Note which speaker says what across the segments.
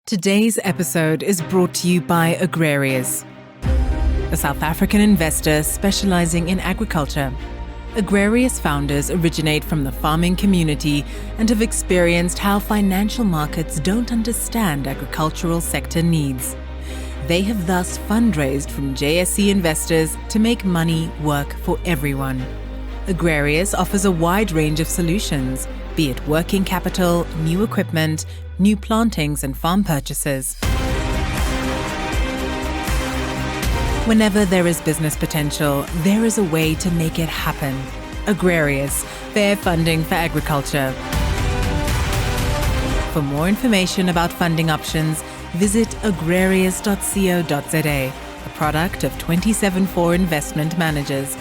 Speaker 1: Today's episode is brought to you by Agrarius, a South African investor specializing in agriculture. Agrarius founders originate from the farming community and have experienced how financial markets don't understand agricultural sector needs. They have thus fundraised from JSE investors to make money work for everyone. Agrarius offers a wide range of solutions, be it working capital, new equipment, new plantings and farm purchases. Whenever there is business potential, there is a way to make it happen. Agrarius, fair funding for agriculture. For more information about funding options, visit agrarius.co.za, a product of 274 Investment Managers.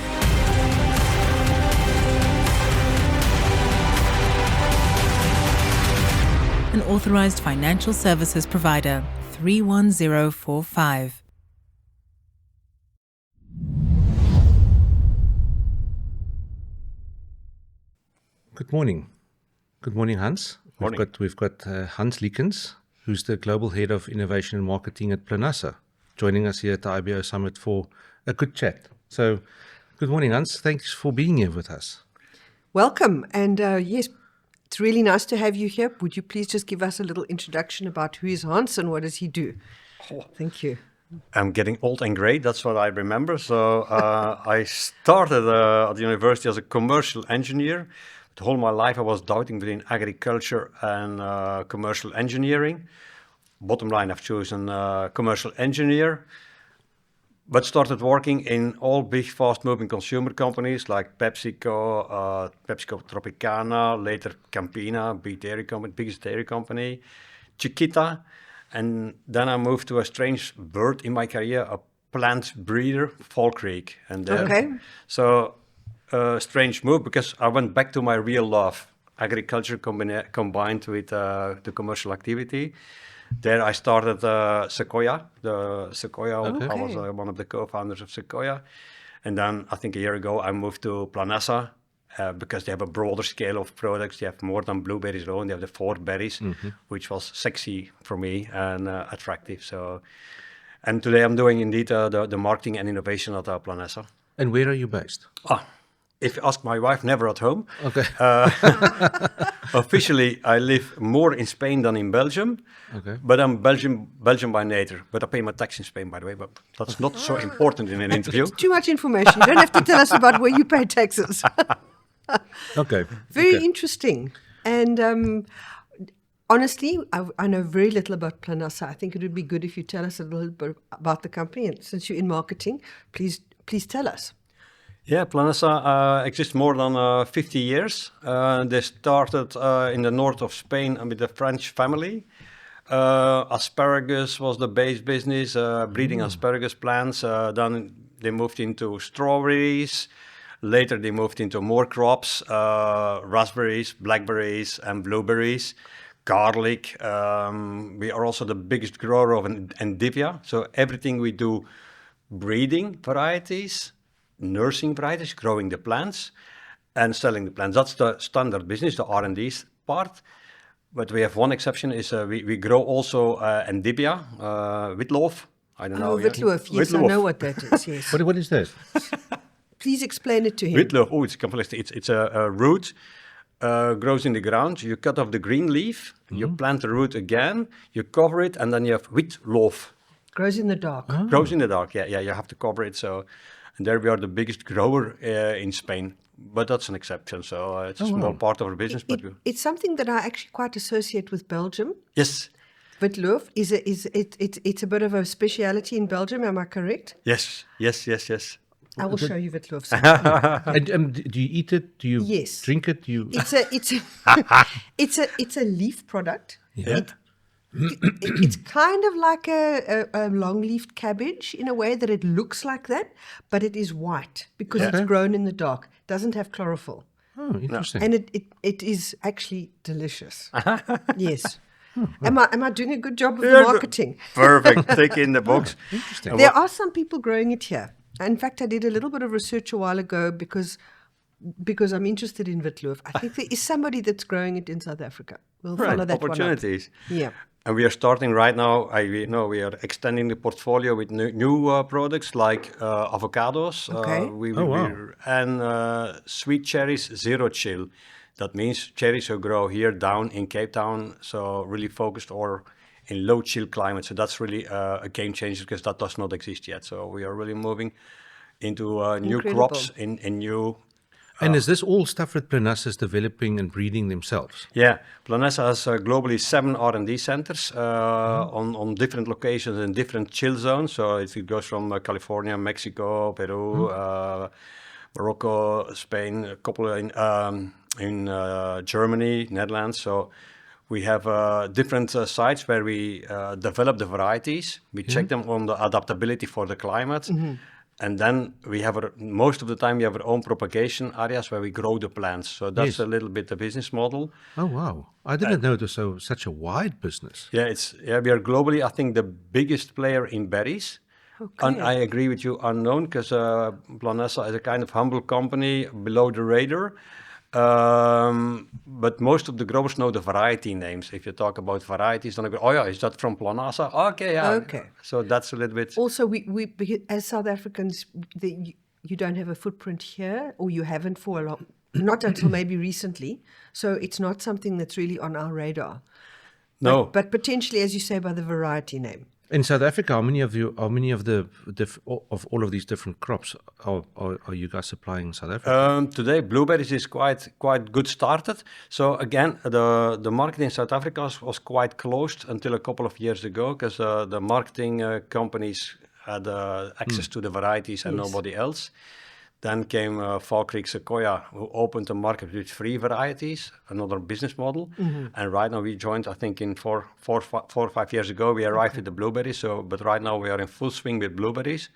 Speaker 1: An authorized financial services provider, 31045.
Speaker 2: Good morning. Good morning, Hans.
Speaker 3: Morning.
Speaker 2: We've got Hans Liekens, who's the Global Head of Innovation and Marketing at Planasa, joining us here at the IBO Summit for a good chat. So, good morning, Hans. Thanks for being here with us.
Speaker 4: Welcome. And yes, it's really nice to have you here. Would you please just give us a little introduction about who is Hans and what does he do? Thank you.
Speaker 3: I'm getting old and gray, that's what I remember. So I started at the university as a commercial engineer. The whole my life I was doubting between agriculture and commercial engineering. Bottom line, I've chosen commercial engineer, but started working in all big fast-moving consumer companies like PepsiCo, PepsiCo Tropicana, later Campina, biggest dairy company, Chiquita. And then I moved to a strange bird in my career, a plant breeder, Fall Creek. And
Speaker 4: Okay.
Speaker 3: So strange move because I went back to my real love, agriculture combined with the commercial activity. There I started Sequoia. I was one of the co-founders of Sequoia. And then I think a year ago I moved to Planasa because they have a broader scale of products. They have more than blueberries alone. They have the 4 berries, which was sexy for me and attractive. So, and today I'm doing indeed the marketing and innovation at Planasa.
Speaker 2: And where are you based?
Speaker 3: If you ask my wife, never at home.
Speaker 2: Okay.
Speaker 3: Officially, I live more in Spain than in Belgium.
Speaker 2: Okay.
Speaker 3: But I'm Belgian by nature. But I pay my tax in Spain, by the way. But that's not so important in an interview.
Speaker 4: Too much information. You don't have to tell us about where you pay taxes.
Speaker 2: Okay.
Speaker 4: Very interesting. And honestly, I know very little about Planasa. I think it would be good if you tell us a little bit about the company. And since you're in marketing, please tell us.
Speaker 3: Yeah, Planasa exists more than 50 years. They started in the north of Spain with a French family. Asparagus was the base business, breeding asparagus plants. Then they moved into strawberries. Later they moved into more crops, raspberries, blackberries, and blueberries. Garlic. We are also the biggest grower of endivia. So everything we do, breeding varieties, nursing varieties, growing the plants, and selling the plants. That's the standard business, the R&D part. But we have one exception, is we grow also endivia, wheatloaf. I don't know.
Speaker 4: Wheatloaf, yes, I know what that is, yes.
Speaker 2: What is that?
Speaker 4: Please explain it to him.
Speaker 3: Wheatloaf, it's complex. It's a root, grows in the ground. You cut off the green leaf, you plant the root again, you cover it, and then you have wheatloaf.
Speaker 4: Grows in the dark.
Speaker 3: Grows in the dark, yeah, you have to cover it. So, and there we are the biggest grower in Spain. But that's an exception, so it's a small part of our business.
Speaker 4: It's something that I actually quite associate with Belgium.
Speaker 3: Yes.
Speaker 4: Wheatloaf, it's a bit of a speciality in Belgium, am I correct?
Speaker 3: Yes.
Speaker 4: I will show you wheatloaf.
Speaker 2: And do you eat it? Do you drink it? Do you?
Speaker 4: It's a leaf product.
Speaker 2: Yeah.
Speaker 4: It's kind of like a long-leafed cabbage in a way that it looks like that, but it is white because it's grown in the dark. Doesn't have chlorophyll.
Speaker 2: Oh, interesting.
Speaker 4: And it is actually delicious. Yes. Am I doing a good job with the marketing?
Speaker 3: Perfect. Take it in the box.
Speaker 2: Interesting.
Speaker 4: There are some people growing it here. In fact, I did a little bit of research a while ago because I'm interested in wheatloaf. I think there is somebody that's growing it in South Africa. We'll
Speaker 3: Right,
Speaker 4: follow that one up.
Speaker 3: opportunities.
Speaker 4: Yeah.
Speaker 3: And we are starting right now. We are extending the portfolio with new products like avocados.
Speaker 4: Okay.
Speaker 2: Oh, wow.
Speaker 3: And sweet cherries, zero chill. That means cherries who grow here down in Cape Town, so really focused or in low chill climate. So that's really a game changer because that does not exist yet. So we are really moving into new
Speaker 4: Incredible.
Speaker 3: crops in new.
Speaker 2: And is this all stuff that Planasa is developing and breeding themselves?
Speaker 3: Yeah, Planasa has globally 7 R&D centers on different locations in different chill zones. So it goes from California, Mexico, Peru, Morocco, Spain, a couple in Germany, Netherlands. So we have different sites where we develop the varieties. We check them on the adaptability for the climate. And then we have, most of the time, we have our own propagation areas where we grow the plants. So that's a little bit the business model.
Speaker 2: Oh, wow. I didn't know it was such a wide business.
Speaker 3: Yeah, we are globally, I think, the biggest player in berries.
Speaker 4: Okay.
Speaker 3: And I agree with you, unknown, because Planasa is a kind of humble company below the radar. But most of the growers know the variety names. If you talk about varieties, then I go, oh yeah, is that from Planasa? Okay, yeah.
Speaker 4: Okay.
Speaker 3: So that's a little bit.
Speaker 4: Also, we as South Africans, you don't have a footprint here, or you haven't for a long, not until maybe recently. So it's not something that's really on our radar.
Speaker 3: No.
Speaker 4: But potentially, as you say, by the variety name.
Speaker 2: In South Africa, how many of all of these different crops are you guys supplying in South Africa?
Speaker 3: Today, blueberries is quite good started. So again, the market in South Africa was quite closed until a couple of years ago because the marketing companies had access to the varieties and nobody else. Then came Fall Creek Sequoia, who opened the market with 3 varieties, another business model. And right now we joined, I think, in 4 or 5 years ago, we arrived with the blueberries. So, but right now we are in full swing with blueberries.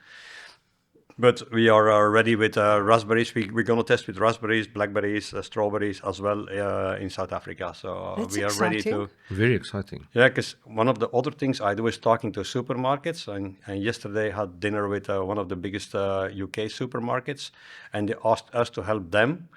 Speaker 3: But we are ready with raspberries. We're going to test with raspberries, blackberries, strawberries as well in South Africa. So
Speaker 4: That's
Speaker 3: we are ready to.
Speaker 2: Very exciting.
Speaker 3: Yeah, because one of the other things I do is talking to supermarkets. And yesterday I had dinner with one of the biggest UK supermarkets. And they asked us to help them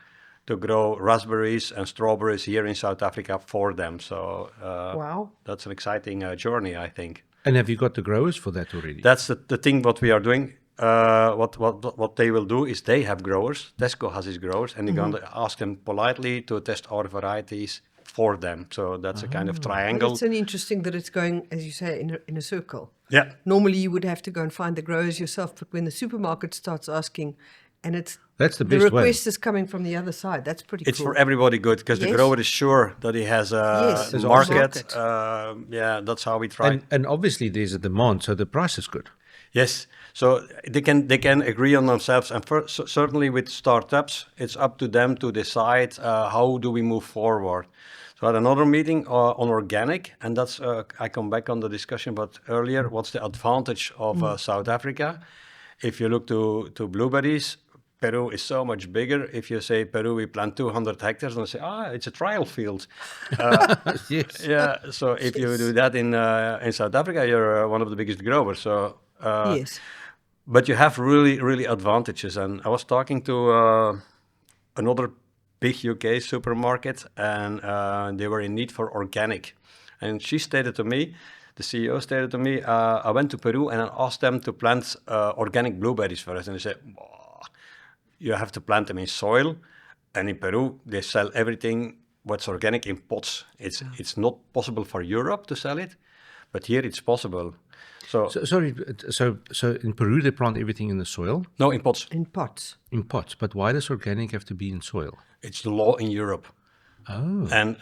Speaker 3: to grow raspberries and strawberries here in South Africa for them. So
Speaker 4: Wow.
Speaker 3: that's an exciting journey, I think.
Speaker 2: And have you got the growers for that already?
Speaker 3: That's the thing what we are doing. What they will do is they have growers. Tesco has his growers, and they're going to ask them politely to test our varieties for them. So that's a kind of triangle.
Speaker 4: It's an interesting that it's going, as you say, in a circle.
Speaker 3: Yeah.
Speaker 4: Normally, you would have to go and find the growers yourself, but when the supermarket starts asking, and
Speaker 2: That's the
Speaker 4: the
Speaker 2: best way.
Speaker 4: request is coming from the other side. That's pretty
Speaker 3: It's
Speaker 4: cool.
Speaker 3: for everybody good because the
Speaker 4: Yes.
Speaker 3: grower is sure that he has a
Speaker 4: Yes, there's
Speaker 3: market.
Speaker 4: market.
Speaker 3: Yeah, that's how we try.
Speaker 2: And obviously there's a demand, so the price is good.
Speaker 3: Yes, so they can agree on themselves, and certainly with startups, it's up to them to decide how do we move forward. So I had another meeting on organic, and that's I come back on the discussion about earlier. What's the advantage of South Africa? If you look to blueberries, Peru is so much bigger. If you say Peru, we plant 200 hectares, and they say, it's a trial field.
Speaker 2: Yes.
Speaker 3: Yeah, so if you do that in South Africa, you're one of the biggest growers. So.
Speaker 4: Yes.
Speaker 3: But you have really, really advantages. And I was talking to another big UK supermarket, and they were in need for organic. And she stated to me, the CEO stated to me, I went to Peru and I asked them to plant organic blueberries for us. And they said, you have to plant them in soil. And in Peru, they sell everything what's organic in pots. It's not possible for Europe to sell it, but here it's possible. So
Speaker 2: in Peru they plant everything in the soil,
Speaker 3: no, in pots.
Speaker 4: In pots.
Speaker 2: in pots. But why does organic have to be in soil?
Speaker 3: It's the law in Europe.
Speaker 2: Oh.
Speaker 3: And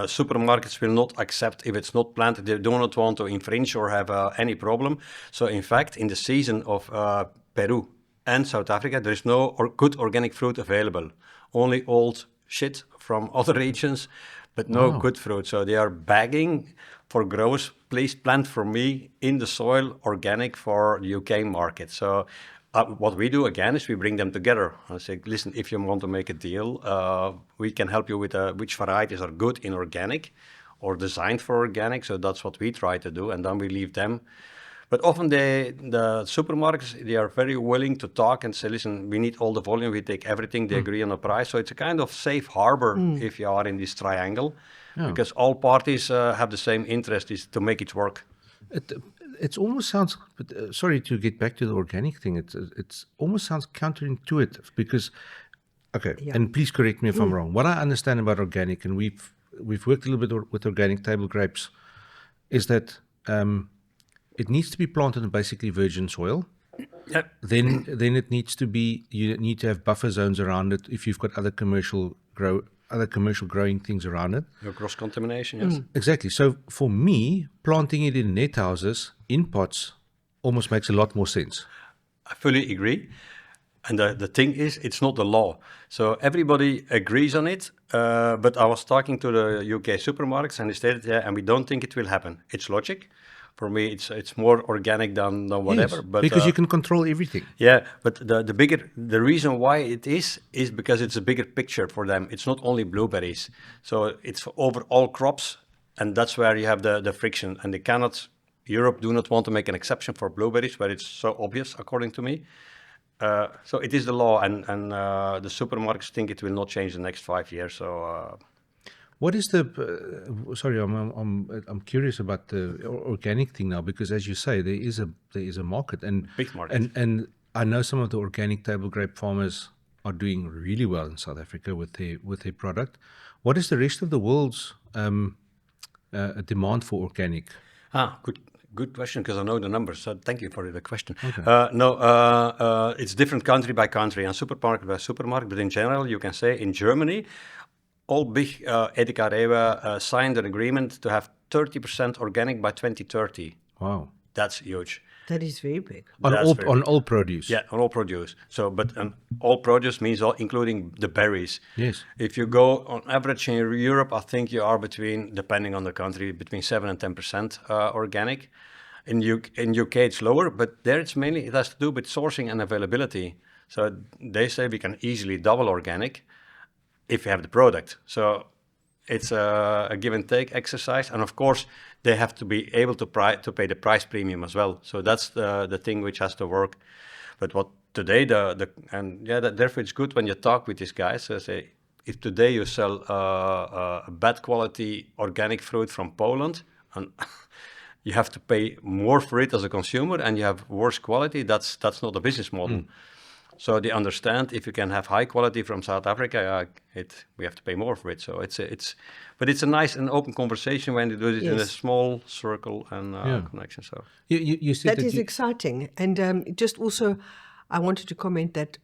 Speaker 3: supermarkets will not accept if it's not planted. They do not want to infringe or have any problem. So in fact, in the season of Peru and South Africa, there is no good organic fruit available. Only old shit from other regions, but no good fruit. So they are begging for growers, please plant for me in the soil organic for the UK market. So what we do again is we bring them together. I say, listen, if you want to make a deal, we can help you with which varieties are good in organic or designed for organic. So that's what we try to do. And then we leave them. But often the supermarkets, they are very willing to talk and say, listen, we need all the volume, we take everything, they agree on the price. So it's a kind of safe harbor if you are in this triangle.
Speaker 2: Yeah.
Speaker 3: because all parties have the same interest, is to make it work.
Speaker 2: It almost sounds, but, sorry to get back to the organic thing, it's almost sounds counterintuitive because, okay,
Speaker 4: Yeah.
Speaker 2: and please correct me if I'm wrong. What I understand about organic, and we've worked a little bit with organic table grapes, is that it needs to be planted in basically virgin soil.
Speaker 3: Yeah.
Speaker 2: Then it needs to be, you need to have buffer zones around it if you've got other commercial growing things around it.
Speaker 3: No cross contamination. Yes.
Speaker 2: Exactly. So for me, planting it in net houses, in pots, almost makes a lot more sense.
Speaker 3: I fully agree. And the thing is, it's not the law. So everybody agrees on it. But I was talking to the UK supermarkets and they stated, yeah, and we don't think it will happen. It's logic. For me, it's more organic than whatever.
Speaker 2: Yes,
Speaker 3: But
Speaker 2: because you can control everything.
Speaker 3: yeah, but the reason why it is because it's a bigger picture for them. It's not only blueberries. So it's over all crops, and that's where you have the friction. And Europe do not want to make an exception for blueberries, where it's so obvious, according to me. So it is the law, and the supermarkets think it will not change the next 5 years. So
Speaker 2: What is the? Sorry, I'm curious about the organic thing now because, as you say, there is a market, and
Speaker 3: Big market.
Speaker 2: and I know some of the organic table grape farmers are doing really well in South Africa with their product. What is the rest of the world's demand for organic?
Speaker 3: Good question, because I know the numbers. So thank you for the question.
Speaker 2: Okay.
Speaker 3: It's different country by country and supermarket by supermarket. But in general, you can say in Germany, all big Edeka Rewe signed an agreement to have 30% organic by 2030.
Speaker 2: Wow.
Speaker 3: That's huge.
Speaker 4: That is very big.
Speaker 2: On all produce.
Speaker 3: Yeah, on all produce. So, but all produce means including the berries.
Speaker 2: Yes.
Speaker 3: If you go on average in Europe, I think you are between, depending on the country, between 7 and 10% organic. In UK it's lower, but there it has to do with sourcing and availability. So they say we can easily double organic if you have the product. So it's a give and take exercise, and of course they have to be able to pay the price premium as well. So that's the thing which has to work. But what today therefore it's good when you talk with these guys. Say if today you sell a bad quality organic fruit from Poland, and you have to pay more for it as a consumer, and you have worse quality, that's not a business model. So they understand if you can have high quality from South Africa, we have to pay more for it. So but it's a nice and open conversation when you do it in a small circle and connection. So
Speaker 2: You said
Speaker 4: That is exciting. And just also, I wanted to comment that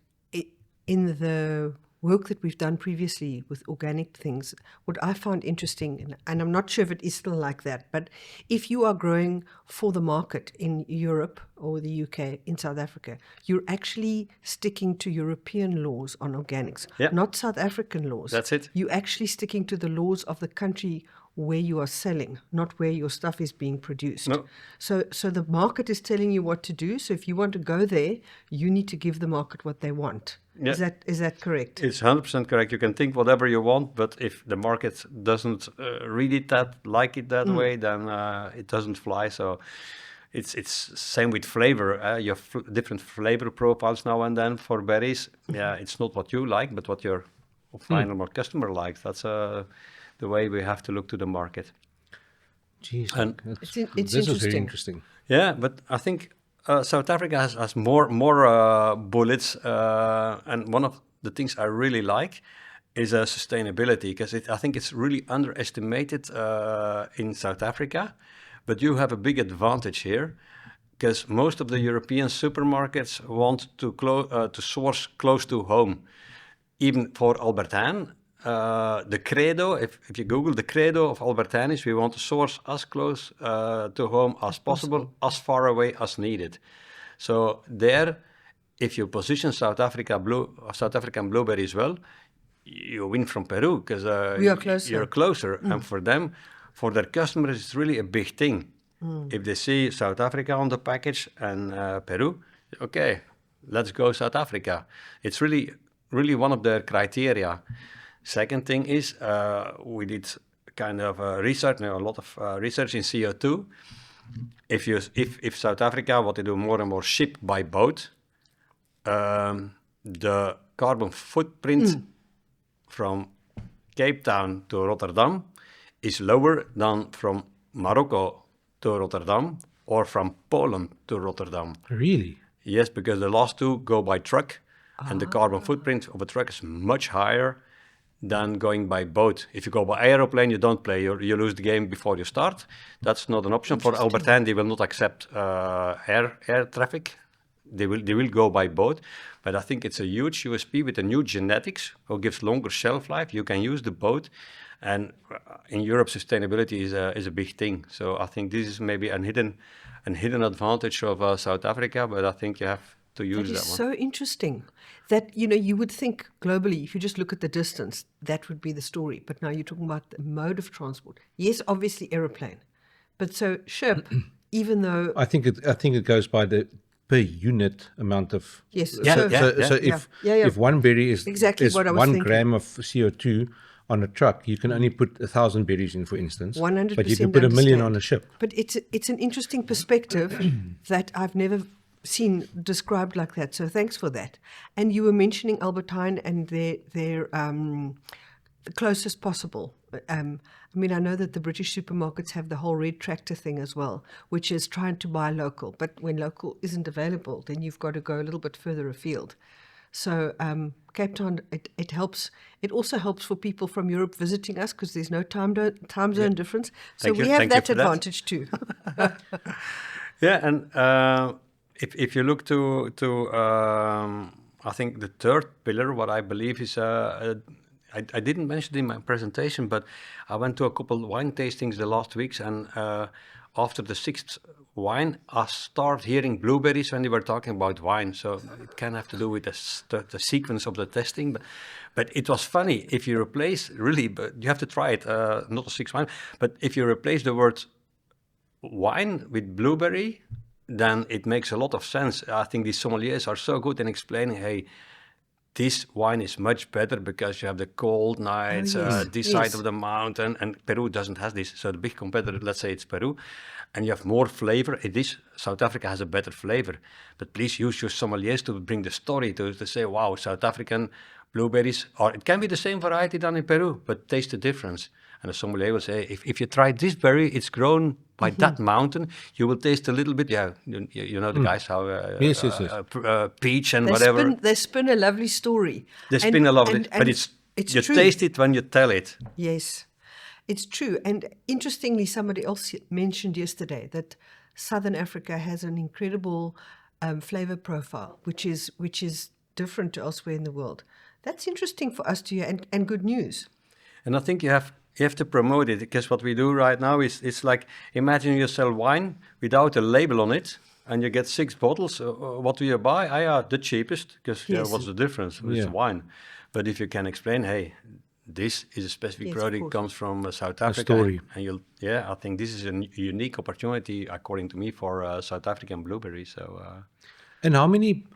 Speaker 4: in the work that we've done previously with organic things, what I found interesting, and I'm not sure if it is still like that, but if you are growing for the market in Europe or the UK, in South Africa, you're actually sticking to European laws on organics, not South African laws.
Speaker 3: That's it.
Speaker 4: You're actually sticking to the laws of the country where you are selling, not where your stuff is being produced.
Speaker 3: No.
Speaker 4: So the market is telling you what to do. So if you want to go there, you need to give the market what they want.
Speaker 3: Yeah.
Speaker 4: Is that correct?
Speaker 3: It's 100% correct. You can think whatever you want, but if the market doesn't read it like it that way, then it doesn't fly. So it's same with flavor. You have different flavor profiles now and then for berries. Yeah, it's not what you like, but what your final customer likes. That's the way we have to look to the market.
Speaker 2: Jeez,
Speaker 3: And
Speaker 4: It's
Speaker 2: this was very
Speaker 4: interesting.
Speaker 2: interesting.
Speaker 3: yeah, but I think South Africa has more bullets, and one of the things I really like is sustainability, because I think it's really underestimated in South Africa. But you have a big advantage here, because most of the European supermarkets want to source close to home. Even for Albert Heijn, the credo, if you Google the credo of Albert Heijn, is we want to source as close to home as possible, as far away as needed. So there, if you position South African blueberries well, you win from Peru, because
Speaker 4: We are closer.
Speaker 3: you're closer. And for them, for their customers, it's really a big thing. If they see South Africa on the package and Peru, okay, let's go South Africa. It's really one of their criteria. Second thing is we did kind of research, a lot of research in CO2. If South Africa, what they do more and more, ship by boat, the carbon footprint from Cape Town to Rotterdam is lower than from Morocco to Rotterdam or from Poland to Rotterdam.
Speaker 2: Really?
Speaker 3: Yes, because the last two go by truck, and the carbon footprint of a truck is much higher than going by boat. If you go by aeroplane, you don't play. You lose the game before you start. That's not an option for Albert Heijn. They will not accept air traffic. They will go by boat. But I think it's a huge USP with the new genetics, who gives longer shelf life. You can use the boat. And in Europe, sustainability is a big thing. So I think this is maybe a hidden advantage of South Africa, but I think you have to use that one.
Speaker 4: So interesting that, you would think globally, if you just look at the distance, that would be the story. But now you're talking about the mode of transport. Yes, obviously aeroplane. But so ship, even though...
Speaker 2: I think it goes by the per unit amount of...
Speaker 4: Yes.
Speaker 2: If one berry is
Speaker 4: exactly what I was
Speaker 2: 1
Speaker 4: thinking.
Speaker 2: gram of CO2 on a truck, you can only put 1,000 berries in, for instance.
Speaker 4: 100%
Speaker 2: But you can put 1 million
Speaker 4: understand.
Speaker 2: on a ship.
Speaker 4: But it's an interesting perspective that I've never seen described like that. So thanks for that. And you were mentioning Albert Heijn and their the closest possible. I know that the British supermarkets have the whole red tractor thing as well, which is trying to buy local. But when local isn't available, then you've got to go a little bit further afield. So Cape Town, it helps. It also helps for people from Europe visiting us because there's no time zone difference. So we have that advantage too.
Speaker 3: Yeah, and if you look to I think the third pillar, what I believe is I didn't mention it in my presentation, but I went to a couple wine tastings the last weeks, and after the 6th wine, I started hearing blueberries when they were talking about wine. So it can have to do with the sequence of the testing. But it was funny. If you replace, really, but you have to try it, not a 6th wine, but if you replace the word wine with blueberry, then it makes a lot of sense. I think these sommeliers are so good in explaining, hey, this wine is much better because you have the cold nights, this side of the mountain, and Peru doesn't have this. So the big competitor, let's say it's Peru, and you have more flavor. South Africa has a better flavor. But please use your sommeliers to bring the story, to say, wow, South African blueberries, or it can be the same variety than in Peru, but taste the difference. And the sommelier will say, if you try this berry, it's grown by that mountain, you will taste a little bit, you know the guys, how
Speaker 2: Yes.
Speaker 3: peach and whatever.
Speaker 4: They spin a lovely story.
Speaker 3: They spin a lovely, but it's you
Speaker 4: true.
Speaker 3: taste it when you tell it.
Speaker 4: Yes, it's true. And interestingly, somebody else mentioned yesterday that Southern Africa has an incredible flavor profile, which is different to elsewhere in the world. That's interesting for us to hear, and good news.
Speaker 3: And I think you have to promote it, because what we do right now is it's like, imagine you sell wine without a label on it, and you get 6 bottles. What do you buy? The cheapest, because what's the difference? It's wine. But if you can explain, hey, this is a specific product, comes from South Africa,
Speaker 2: story.
Speaker 3: And I think this is a unique opportunity, according to me, for South African blueberries. So,
Speaker 2: And how many?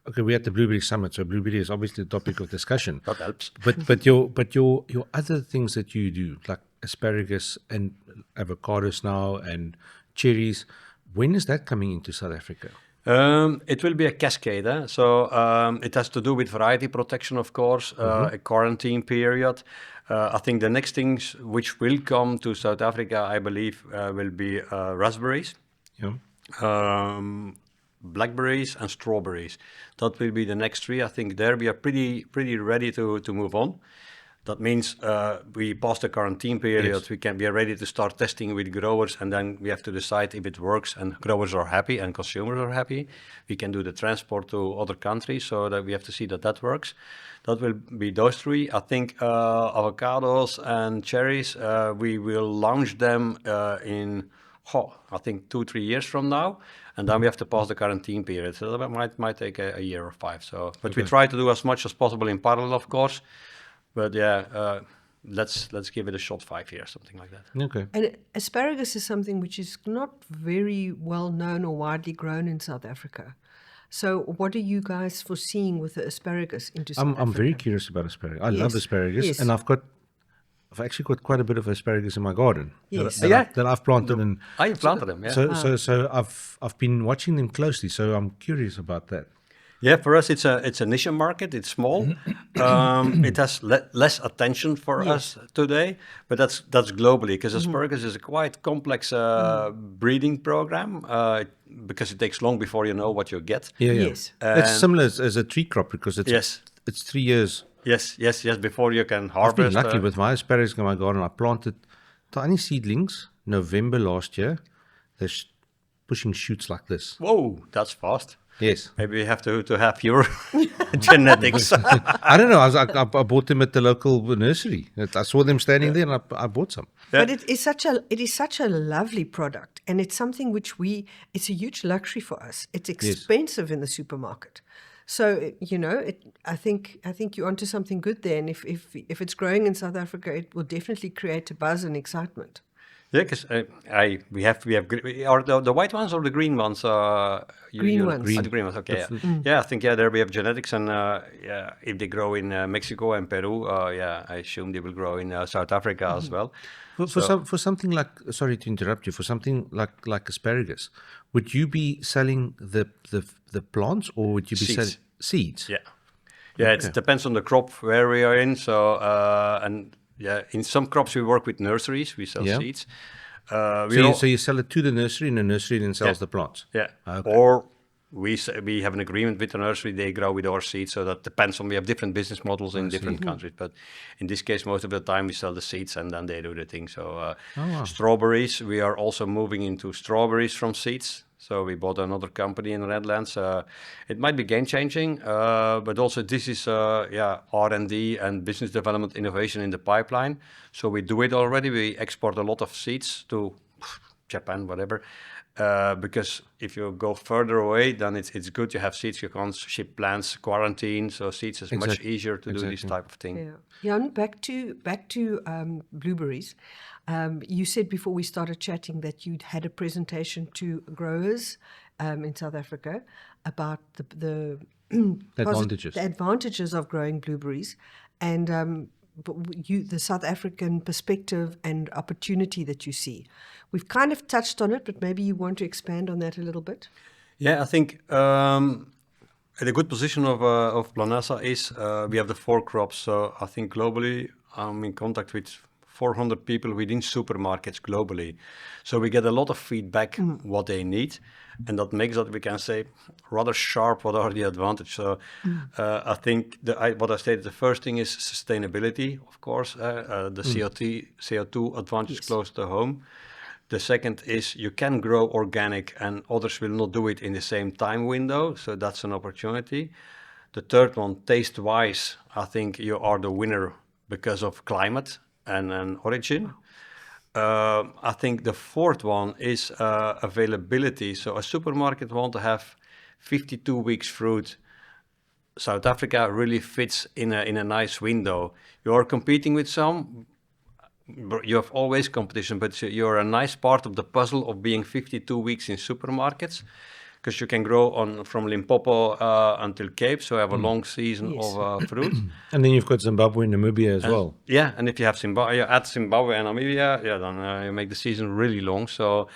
Speaker 2: Okay, we had the Blueberry Summit, so blueberry is obviously the topic of discussion.
Speaker 3: that helps.
Speaker 2: But your other things that you do, like asparagus and avocados now and cherries, when is that coming into South Africa?
Speaker 3: It will be a cascade. So it has to do with variety protection, of course, a quarantine period. I think the next things which will come to South Africa, I believe, will be raspberries.
Speaker 2: Yeah.
Speaker 3: Blackberries and strawberries. That will be the next 3. I think there we are pretty ready to move on. That means we pass the quarantine period. Yes. We are ready to start testing with growers, and then we have to decide if it works and growers are happy and consumers are happy. We can do the transport to other countries, so that we have to see that works. That will be those 3. I think avocados and cherries, we will launch them in I think 2-3 years from now, and then we have to pass the quarantine period. So that might take a year or 5. So, but we try to do as much as possible in parallel, of course. But let's give it a shot, 5 years, something like that.
Speaker 2: Okay.
Speaker 4: And asparagus is something which is not very well known or widely grown in South Africa. So what are you guys foreseeing with the asparagus into South Africa?
Speaker 2: I'm very curious about asparagus. I love asparagus, and I've actually got quite a bit of asparagus in my garden that I've planted.
Speaker 3: You planted them, yeah.
Speaker 2: So I've been watching them closely. So I'm curious about that.
Speaker 3: Yeah, for us it's a niche market. It's small. It has less attention for us today, but that's globally because asparagus is a quite complex breeding program because it takes long before you know what you get.
Speaker 2: Yeah, yeah.
Speaker 4: Yes.
Speaker 2: It's
Speaker 3: And-
Speaker 2: similar as a tree crop because it's 3 years.
Speaker 3: Yes. Before you can
Speaker 2: I've
Speaker 3: harvest.
Speaker 2: been lucky with my asparagus in my garden. I planted tiny seedlings November last year. They're pushing shoots like this.
Speaker 3: Whoa, that's fast.
Speaker 2: Yes.
Speaker 3: Maybe we have to have your genetics.
Speaker 2: I don't know. I bought them at the local nursery. I saw them standing there, and I bought some.
Speaker 4: But it is such a lovely product, and it's something which it's a huge luxury for us. It's expensive in the supermarket. So, I think you're onto something good there. And if it's growing in South Africa, it will definitely create a buzz and excitement.
Speaker 3: Yeah, because we have are the white ones or the green ones?
Speaker 4: Green ones.
Speaker 3: The green ones. Okay. Yeah. I think there we have genetics, and if they grow in Mexico and Peru, I assume they will grow in South Africa as well.
Speaker 2: For something like, sorry to interrupt you, for something like asparagus, would you be selling the plants or would you be
Speaker 3: Seeds.
Speaker 2: selling seeds?
Speaker 3: Yeah. Yeah, it depends on the crop where we are in. So in some crops we work with nurseries. We sell seeds.
Speaker 2: So you sell it to the nursery, and the nursery then sells the plants.
Speaker 3: Yeah.
Speaker 2: Okay.
Speaker 3: Or we have an agreement with the nursery. They grow with our seeds. So that depends on. We have different business models in different countries. But in this case, most of the time we sell the seeds and then they do the thing. So strawberries, we are also moving into strawberries from seeds. So we bought another company in the Netherlands. It might be game changing, but also this is R&D and business development innovation in the pipeline. So we do it already. We export a lot of seeds to Japan, whatever. Because if you go further away, then it's good to have seeds. You can't ship plants, quarantine. So seeds is much easier to do this type of thing.
Speaker 4: Yeah. Jan, back to blueberries. You said before we started chatting that you'd had a presentation to growers in South Africa about the advantages of growing blueberries, and the South African perspective and opportunity that you see. We've kind of touched on it, but maybe you want to expand on that a little bit.
Speaker 3: Yeah, I think the good position of Planasa is we have the 4 crops. So I think globally I'm in contact with 400 people within supermarkets globally. So we get a lot of feedback what they need, and that makes that we can say rather sharp what are the advantages. So I think what I stated, the first thing is sustainability, of course, the CO2 advantage close to home. The second is you can grow organic and others will not do it in the same time window, so that's an opportunity. The third one, taste-wise, I think you are the winner because of climate and origin. I think the fourth one is availability. So a supermarket want to have 52 weeks fruit. South Africa really fits in a nice window. You are competing with some. You have always competition, but you're a nice part of the puzzle of being 52 weeks in supermarkets, because you can grow from Limpopo until Cape, so you have a long season of fruit.
Speaker 2: And then you've got Zimbabwe and Namibia as well.
Speaker 3: Yeah, and if you have Zimbabwe, you add Zimbabwe and Namibia, then you make the season really long. So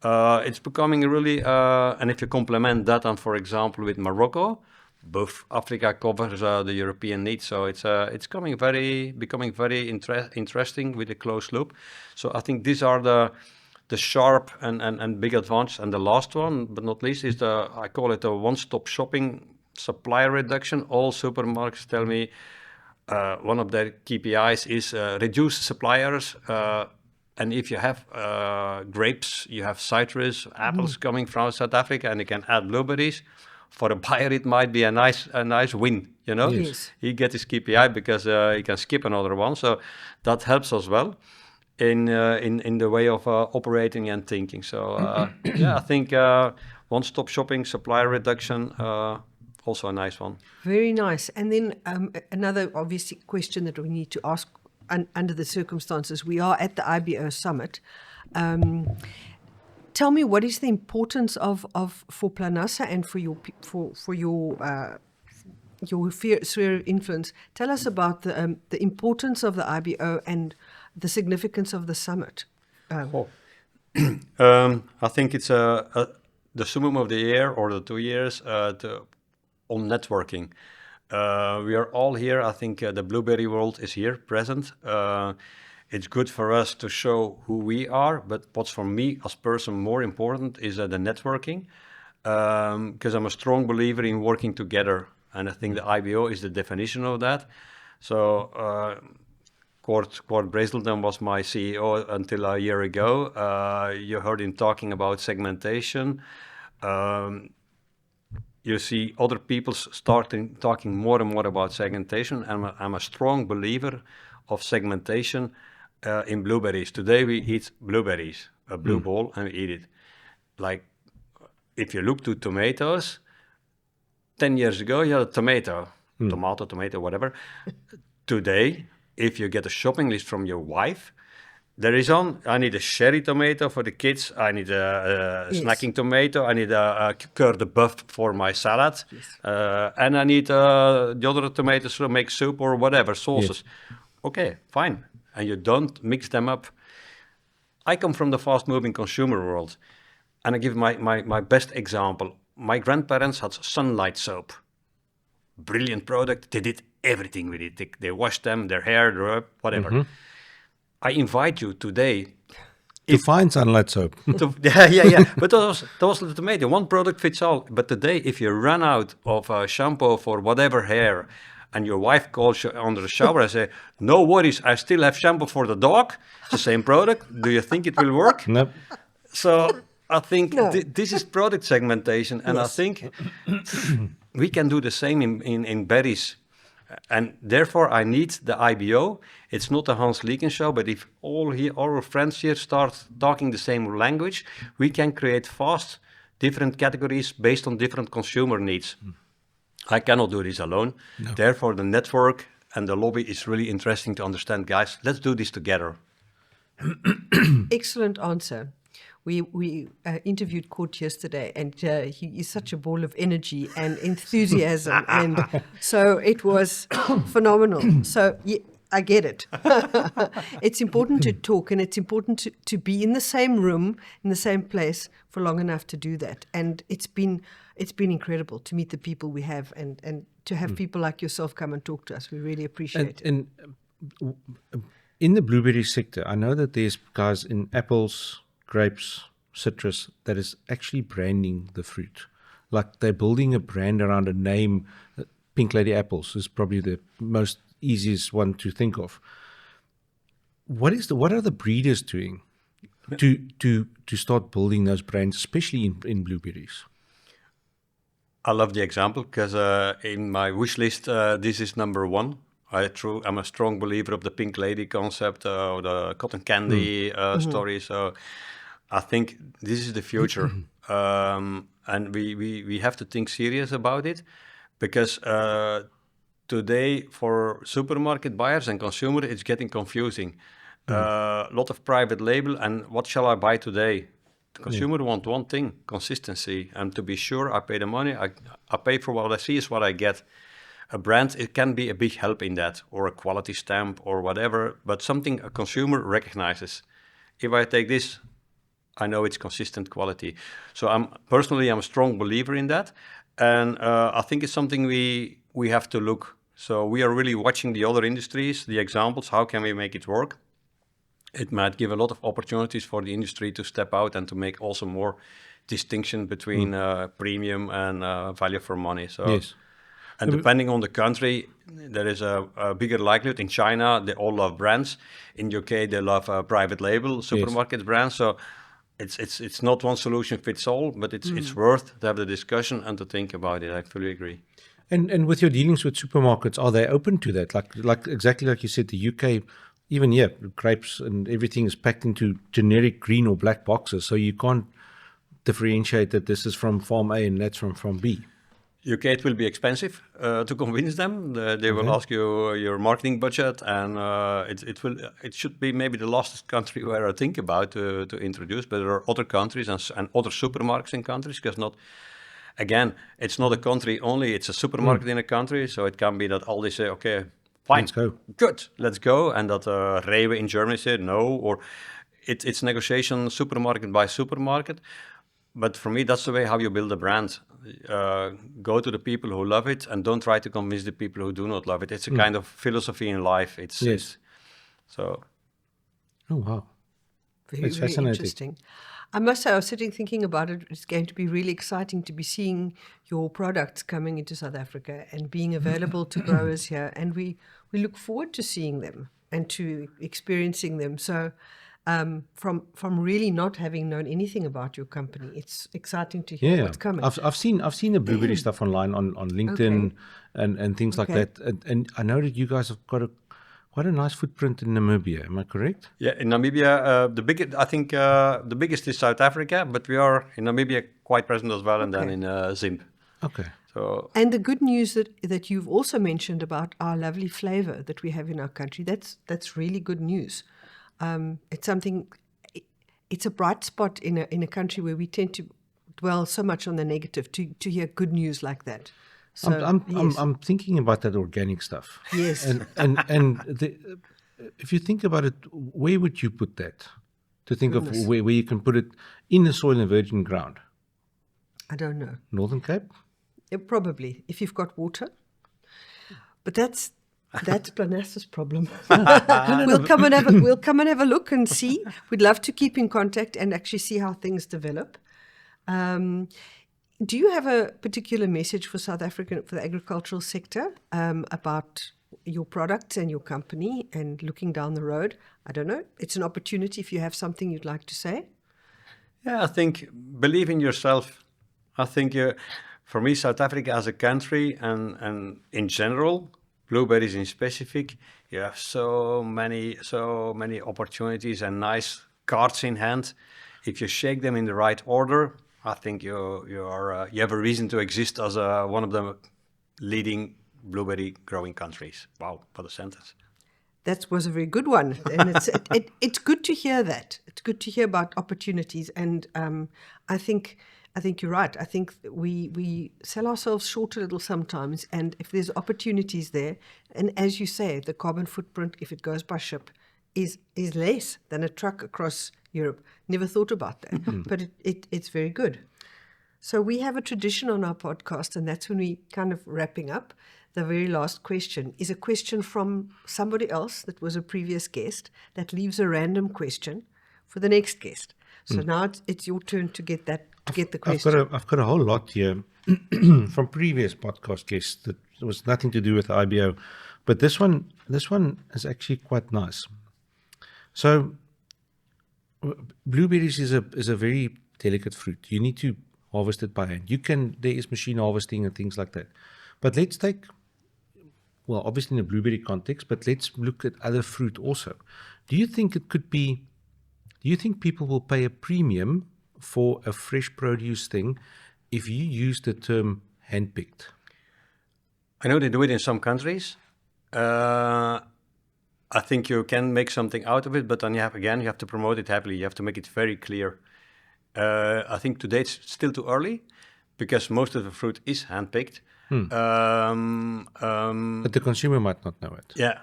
Speaker 3: it's becoming really, and if you complement that, and for example, with Morocco, both Africa covers the European needs, so it's becoming very interesting with a closed loop. So I think these are the sharp and big advantage. And the last one, but not least, is I call it a one-stop shopping supply reduction. All supermarkets tell me one of their KPIs is reduce suppliers. And if you have grapes, you have citrus, apples coming from South Africa, and you can add blueberries. For a buyer, it might be a nice win, you know.
Speaker 4: Yes.
Speaker 3: He gets his KPI because he can skip another one, so that helps as well in the way of operating and thinking. So I think one-stop shopping, supply reduction, also a nice one.
Speaker 4: Very nice. And then another obvious question that we need to ask under the circumstances, we are at the IBO Summit. Tell me, what is the importance for Planasa and for your sphere of influence? Tell us about the importance of the IBO and the significance of the summit.
Speaker 3: I think it's the summum of the year or the 2 years to on networking. We are all here. I think the blueberry world is here present. It's good for us to show who we are, but what's for me as person more important is the networking, because I'm a strong believer in working together, and I think the IBO is the definition of that. So Cord Brazelton was my CEO until a year ago. You heard him talking about segmentation. You see other people talking more and more about segmentation, and I'm a strong believer of segmentation in blueberries. Today we eat blueberries, a blue ball, and we eat it. Like, if you look to tomatoes, 10 years ago you had a tomato, whatever. Today, if you get a shopping list from your wife, there is I need a cherry tomato for the kids, I need a snacking tomato, I need a cœur de bœuf for my salad, and I need the other tomatoes to make soup or whatever, sauces. Yes. Okay, fine. And you don't mix them up. I come from the fast-moving consumer world, and I give my best example. My grandparents had Sunlight soap. Brilliant product. They did everything with it. They washed them, their hair, their whatever. Mm-hmm. I invite you today
Speaker 2: to find Sunlight soap.
Speaker 3: Yeah. But that was the tomato. One product fits all. But today, if you run out of shampoo for whatever hair, and your wife calls you under the shower and say, "No worries, I still have shampoo for the dog." It's the same product. Do you think it will work?
Speaker 2: Nope.
Speaker 3: So I think this is product segmentation, and I think we can do the same in berries. And therefore, I need the IBO. It's not a Hans Liekens show, but if all our friends here start talking the same language, we can create fast different categories based on different consumer needs. I cannot do this alone. No. Therefore, the network and the lobby is really interesting to understand. Guys, let's do this together.
Speaker 4: Excellent answer. We interviewed Kurt yesterday, and he is such a ball of energy and enthusiasm, and so it was phenomenal. So I get it. It's important to talk, and it's important to be in the same room, in the same place for long enough to do that. And it's been incredible to meet the people we have, and to have people like yourself come and talk to us. We really appreciate it.
Speaker 2: And in the blueberry sector, I know that there's guys in apples, grapes, citrus that is actually branding the fruit. Like they're building a brand around a name. Pink Lady Apples is probably the most easiest one to think of. What are the breeders doing to start building those brands, especially in blueberries?
Speaker 3: I love the example because in my wish list, this is number one. I'm a strong believer of the Pink Lady concept, or the cotton candy story. So I think this is the future, and we have to think serious about it, because today for supermarket buyers and consumer, it's getting confusing. A lot of private label, and what shall I buy today? The consumer wants one thing: consistency, and to be sure I pay the money. I pay for what I see is what I get. A brand, it can be a big help in that, or a quality stamp or whatever, but something a consumer recognizes. If I take this, I know it's consistent quality. So I'm a strong believer in that. And I think it's something we have to look. So we are really watching the other industries, the examples, how can we make it work? It might give a lot of opportunities for the industry to step out and to make also more distinction between premium and value for money. So.
Speaker 2: Yes.
Speaker 3: And depending on the country, there is a bigger likelihood. In China, they all love brands. In UK, they love private label supermarket brands. So it's not one solution fits all, but it's worth to have the discussion and to think about it. I fully agree.
Speaker 2: And with your dealings with supermarkets, are they open to that? Like exactly like you said, the UK, even here, grapes and everything is packed into generic green or black boxes, so you can't differentiate that this is from farm A and that's from farm B.
Speaker 3: UK, it will be expensive to convince them. They will ask you your marketing budget, and it should be maybe the last country where I think about to introduce. But there are other countries and other supermarkets in countries, because it's not a country only; it's a supermarket in a country. So it can be that Aldi say, "Okay, fine,
Speaker 2: let's go,
Speaker 3: good, let's go," and that Rewe in Germany said no, or it's negotiation supermarket by supermarket. But for me, that's the way how you build a brand. Go to the people who love it and don't try to convince the people who do not love it. It's a kind of philosophy in life. It's so.
Speaker 2: Oh, wow.
Speaker 4: Very,
Speaker 2: It's
Speaker 4: very
Speaker 2: fascinating.
Speaker 4: interesting. I must say, I was sitting thinking about it. It's going to be really exciting to be seeing your products coming into South Africa and being available to growers here. And we look forward to seeing them and to experiencing them. So from really not having known anything about your company, it's exciting to hear what's coming.
Speaker 2: I've seen the blueberry stuff online on LinkedIn and things like that. And I know that you guys have got quite a nice footprint in Namibia. Am I correct?
Speaker 3: Yeah, in Namibia, the biggest is South Africa, but we are in Namibia quite present as well, and then in Zimb.
Speaker 2: Okay.
Speaker 3: So
Speaker 4: And the good news that you've also mentioned about our lovely flavour that we have in our country, that's really good news. It's something. It's a bright spot in a country where we tend to dwell so much on the negative. To hear good news like that. So
Speaker 2: I'm thinking about that organic stuff.
Speaker 4: Yes.
Speaker 2: And if you think about it, where would you put that? To think of where you can put it in the soil and virgin ground.
Speaker 4: I don't know.
Speaker 2: Northern Cape?
Speaker 4: Probably if you've got water, but that's Planasa's problem. We'll come and have a look and see. We'd love to keep in contact and actually see how things develop. Do you have a particular message for South Africa, for the agricultural sector, about your products and your company and looking down the road? I don't know. It's an opportunity if you have something you'd like to say.
Speaker 3: yeah, I think believe in yourself. I think for me, South Africa as a country and in general, blueberries in specific, you have so many opportunities and nice cards in hand. If you shake them in the right order, I think you have a reason to exist as one of the leading blueberry growing countries. Wow, what a sentence!
Speaker 4: That was a very good one, and it's good to hear that. It's good to hear about opportunities, and I think you're right. I think we sell ourselves short a little sometimes, and if there's opportunities there, and as you say, the carbon footprint, if it goes by ship, is less than a truck across Europe. Never thought about that, but it's very good. So we have a tradition on our podcast, and that's when we kind of wrapping up. The very last question is a question from somebody else that was a previous guest that leaves a random question for the next guest. So now it's your turn to get the question.
Speaker 2: I've got a whole lot here from previous podcast guests that was nothing to do with IBO, but this one is actually quite nice. So blueberries is a very delicate fruit. You need to harvest it by hand. There is machine harvesting and things like that. But let's take, well, obviously in a blueberry context, but let's look at other fruit also. Do you think people will pay a premium for a fresh produce thing if you use the term handpicked?
Speaker 3: I know they do it in some countries. I think you can make something out of it, but then you have to promote it heavily. You have to make it very clear. I think today it's still too early because most of the fruit is handpicked.
Speaker 2: But the consumer might not know it.
Speaker 3: Yeah,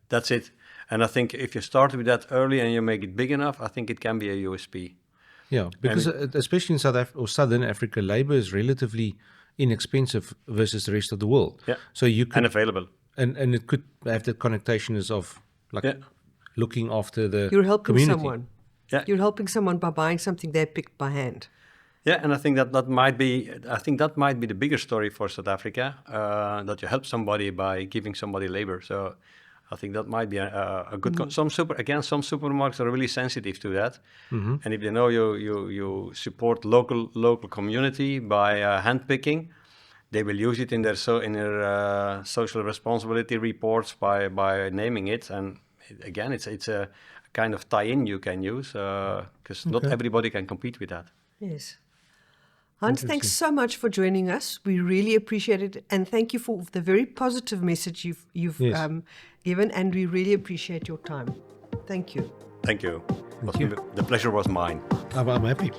Speaker 3: that's it. And I think if you start with that early and you make it big enough, I think it can be a USP.
Speaker 2: Yeah, because especially in South Africa or Southern Africa, labor is relatively inexpensive versus the rest of the world.
Speaker 3: Yeah,
Speaker 2: so you could,
Speaker 3: and available.
Speaker 2: And it could have the connotations of looking after the
Speaker 4: You're helping
Speaker 2: community.
Speaker 4: someone.
Speaker 3: Yeah.
Speaker 4: You're helping someone by buying something they picked by hand.
Speaker 3: Yeah, and I think that might be the bigger story for South Africa, that you help somebody by giving somebody labor. So I think that might be a good. Some supermarkets are really sensitive to that, and if they know you support local community by handpicking, they will use it in their social responsibility reports by naming it. And again, it's a kind of tie-in you can use because not everybody can compete with that.
Speaker 4: Yes. Hans, thanks so much for joining us. We really appreciate it, and thank you for the very positive message you've given, and we really appreciate your time. Thank you.
Speaker 3: Thank you. The pleasure was mine.
Speaker 2: I'm happy.